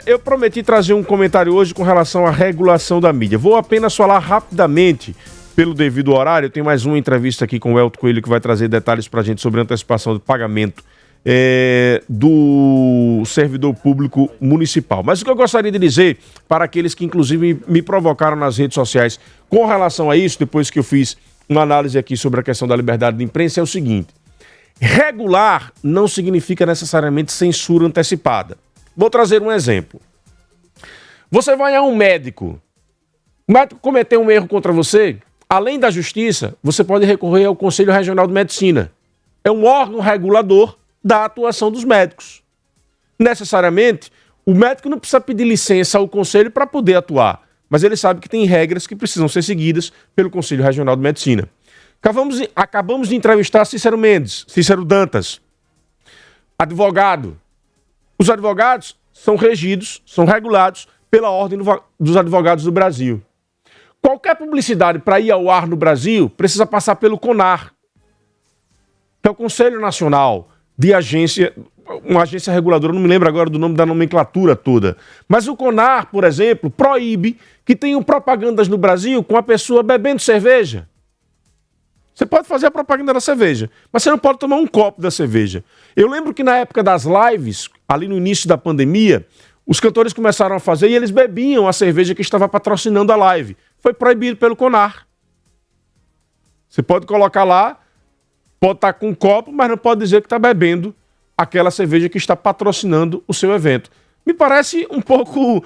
Eu prometi trazer um comentário hoje com relação à regulação da mídia. Vou apenas falar rapidamente, pelo devido horário. Eu tenho mais uma entrevista aqui com o Elton Coelho, que vai trazer detalhes para a gente sobre a antecipação do pagamento do servidor público municipal. Mas o que eu gostaria de dizer para aqueles que inclusive me provocaram nas redes sociais com relação a isso, depois que eu fiz uma análise aqui sobre a questão da liberdade de imprensa, é o seguinte: regular não significa necessariamente censura antecipada. Vou trazer um exemplo. Você vai a um médico, o médico cometeu um erro contra você, além da justiça, você pode recorrer ao Conselho Regional de Medicina. É um órgão regulador da atuação dos médicos. Necessariamente, o médico não precisa pedir licença ao Conselho para poder atuar, mas ele sabe que tem regras que precisam ser seguidas pelo Conselho Regional de Medicina. Acabamos de entrevistar Cícero Dantas, advogado. Os advogados são regidos, são regulados pela Ordem dos Advogados do Brasil. Qualquer publicidade para ir ao ar no Brasil precisa passar pelo CONAR, que é o Conselho Nacional de Agência, uma agência reguladora, não me lembro agora do nome da nomenclatura toda. Mas o CONAR, por exemplo, proíbe que tenham propagandas no Brasil com a pessoa bebendo cerveja. Você pode fazer a propaganda da cerveja, mas você não pode tomar um copo da cerveja. Eu lembro que na época das lives, ali no início da pandemia, os cantores começaram a fazer e eles bebiam a cerveja que estava patrocinando a live. Foi proibido pelo CONAR. Você pode colocar lá, pode estar com um copo, mas não pode dizer que está bebendo aquela cerveja que está patrocinando o seu evento. Me parece um pouco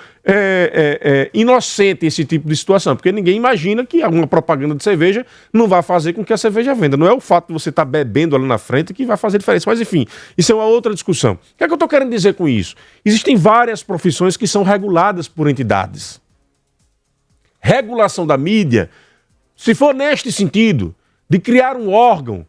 inocente esse tipo de situação, porque ninguém imagina que alguma propaganda de cerveja não vai fazer com que a cerveja venda. Não é o fato de você estar bebendo ali na frente que vai fazer diferença. Mas enfim, isso é uma outra discussão. O que é que eu estou querendo dizer com isso? Existem várias profissões que são reguladas por entidades. Regulação da mídia, se for neste sentido, de criar um órgão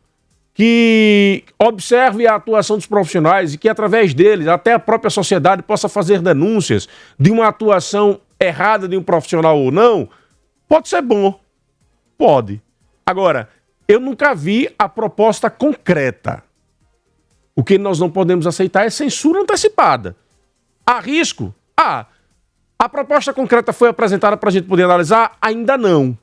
que observe a atuação dos profissionais e que, através deles, até a própria sociedade possa fazer denúncias de uma atuação errada de um profissional ou não, pode ser bom. Pode. Agora, eu nunca vi a proposta concreta. O que nós não podemos aceitar é censura antecipada. Há risco? A proposta concreta foi apresentada para a gente poder analisar? Ainda não.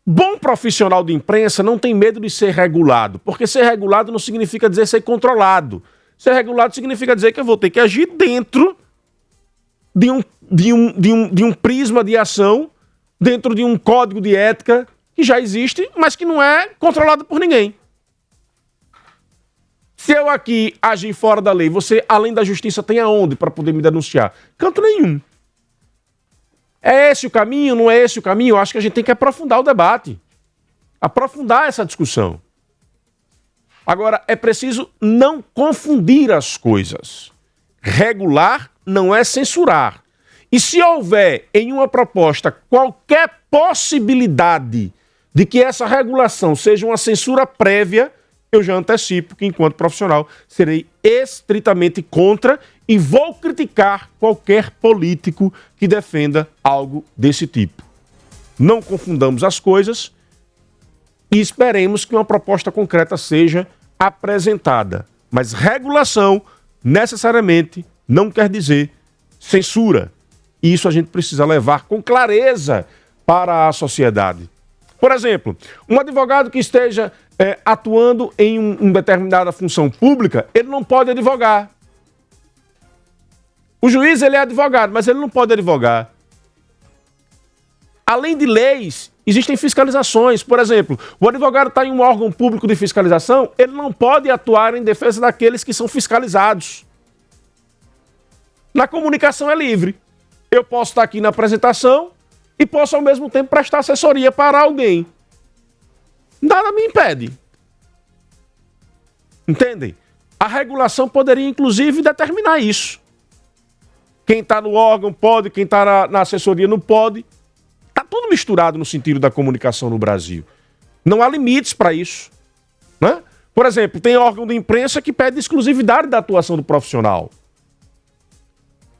Bom profissional de imprensa não tem medo de ser regulado, porque ser regulado não significa dizer ser controlado. Ser regulado significa dizer que eu vou ter que agir dentro de um prisma de ação, dentro de um código de ética que já existe, mas que não é controlado por ninguém. Se eu aqui agir fora da lei, você, além da justiça, tem aonde para poder me denunciar? Canto nenhum. É esse o caminho? Não é esse o caminho? Eu acho que a gente tem que aprofundar o debate. Aprofundar essa discussão. Agora, é preciso não confundir as coisas. Regular não é censurar. E se houver em uma proposta qualquer possibilidade de que essa regulação seja uma censura prévia, eu já antecipo que, enquanto profissional, serei estritamente contra e vou criticar qualquer político que defenda algo desse tipo. Não confundamos as coisas e esperemos que uma proposta concreta seja apresentada. Mas regulação, necessariamente, não quer dizer censura. E isso a gente precisa levar com clareza para a sociedade. Por exemplo, um advogado que esteja atuando em uma determinada função pública, ele não pode advogar. O juiz, ele é advogado, mas ele não pode advogar. Além de leis, existem fiscalizações. Por exemplo, o advogado está em um órgão público de fiscalização, ele não pode atuar em defesa daqueles que são fiscalizados. Na comunicação é livre. Eu posso estar aqui na apresentação e posso, ao mesmo tempo, prestar assessoria para alguém. Nada me impede. Entendem? A regulação poderia, inclusive, determinar isso. Quem está no órgão pode, quem está na assessoria não pode. Está tudo misturado no sentido da comunicação no Brasil. Não há limites para isso. Né? Por exemplo, tem órgão de imprensa que pede exclusividade da atuação do profissional.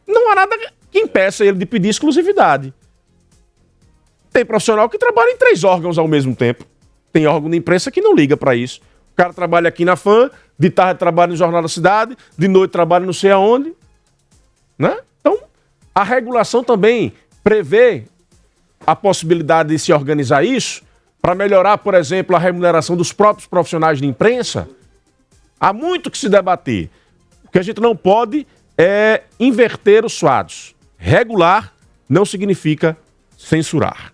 Não há nada que impeça ele de pedir exclusividade. Tem profissional que trabalha em 3 órgãos ao mesmo tempo. Tem órgão de imprensa que não liga para isso. O cara trabalha aqui na FAM, de tarde trabalha no Jornal da Cidade, de noite trabalha não sei aonde. Né? Então, A regulação também prevê a possibilidade de se organizar isso para melhorar, por exemplo, a remuneração dos próprios profissionais de imprensa. Há muito que se debater. O que a gente não pode é inverter os fatos. Regular não significa censurar.